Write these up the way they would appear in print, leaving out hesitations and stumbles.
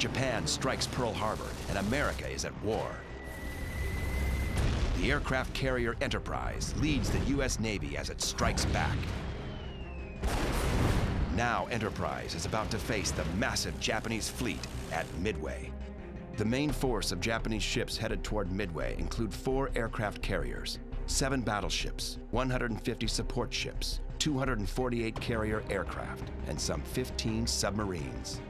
Japan strikes Pearl Harbor and America is at war. The aircraft carrier Enterprise leads the U.S. Navy as it strikes back. Now Enterprise is about to face the massive Japanese fleet at Midway. The main force of Japanese ships headed toward Midway include 4 aircraft carriers, 7 battleships, 150 support ships, 248 carrier aircraft, and some 15 submarines.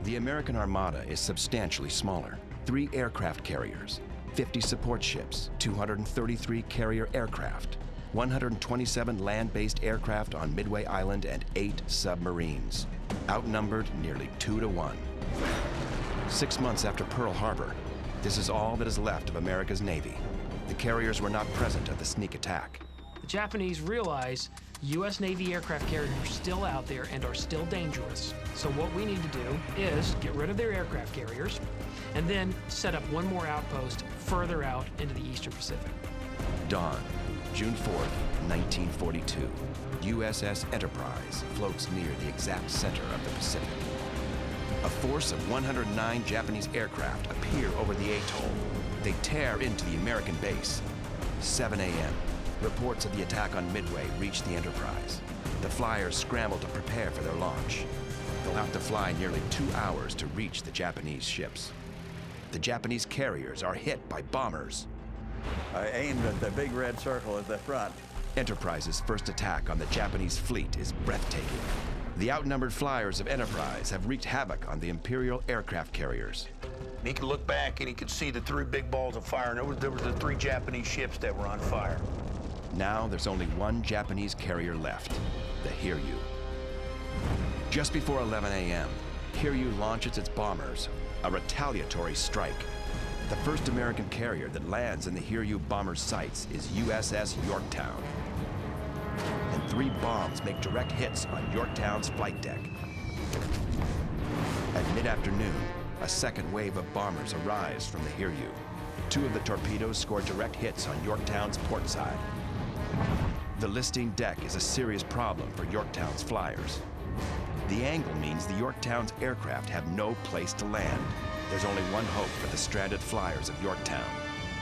The American Armada is substantially smaller: 3 aircraft carriers, 50 support ships, 233 carrier aircraft, 127 land-based aircraft on Midway Island, and 8 submarines, outnumbered nearly 2 to 1. 6 months after Pearl Harbor, this is all that is left of America's Navy. The carriers were not present at the sneak attack. The Japanese realize U.S. Navy aircraft carriers are still out there and are still dangerous. So what we need to do is get rid of their aircraft carriers and then set up one more outpost further out into the Eastern Pacific. Dawn, June 4th, 1942. USS Enterprise floats near the exact center of the Pacific. A force of 109 Japanese aircraft appear over the atoll. They tear into the American base. 7 a.m. Reports of the attack on Midway reach the Enterprise. The flyers scramble to prepare for their launch. They'll have to fly nearly 2 hours to reach the Japanese ships. The Japanese carriers are hit by bombers. I aimed at the big red circle at the front. Enterprise's first attack on the Japanese fleet is breathtaking. The outnumbered flyers of Enterprise have wreaked havoc on the Imperial aircraft carriers. He could look back and he could see the 3 big balls of fire, and there was the 3 Japanese ships that were on fire. Now there's only 1 Japanese carrier left, the Hiryu. Just before 11 a.m., Hiryu launches its bombers, a retaliatory strike. The first American carrier that lands in the Hiryu bomber's sights is USS Yorktown. And 3 bombs make direct hits on Yorktown's flight deck. At mid-afternoon, a second wave of bombers arrives from the Hiryu. 2 of the torpedoes score direct hits on Yorktown's port side. The listing deck is a serious problem for Yorktown's flyers. The angle means the Yorktown's aircraft have no place to land. There's only one hope for the stranded flyers of Yorktown: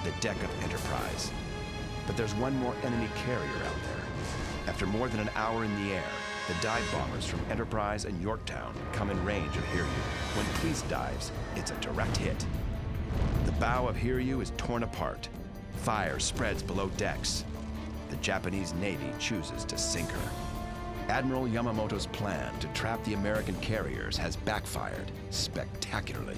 the deck of Enterprise. But there's one more enemy carrier out there. After more than an hour in the air, the dive bombers from Enterprise and Yorktown come in range of Hiryu. When Cleese dives, it's a direct hit. The bow of Hiryu is torn apart. Fire spreads below decks. The Japanese Navy chooses to sink her. Admiral Yamamoto's plan to trap the American carriers has backfired spectacularly.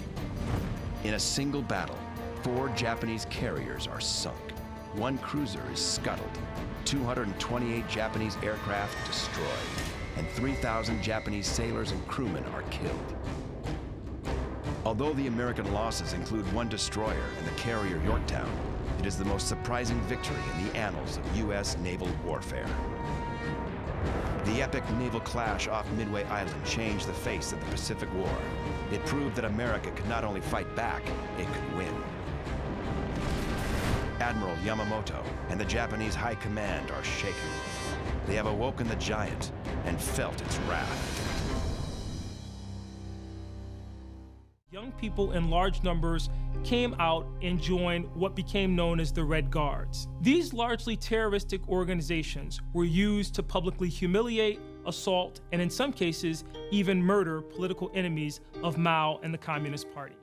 In a single battle, 4 Japanese carriers are sunk. 1 cruiser is scuttled. 228 Japanese aircraft destroyed, and 3,000 Japanese sailors and crewmen are killed. Although the American losses include 1 destroyer and the carrier Yorktown, it is the most surprising victory in the annals of U.S. naval warfare. The epic naval clash off Midway Island changed the face of the Pacific War. It proved that America could not only fight back, it could win. Admiral Yamamoto and the Japanese High Command are shaken. They have awoken the giant and felt its wrath. Young people in large numbers came out and joined what became known as the Red Guards. These largely terroristic organizations were used to publicly humiliate, assault, and in some cases, even murder political enemies of Mao and the Communist Party.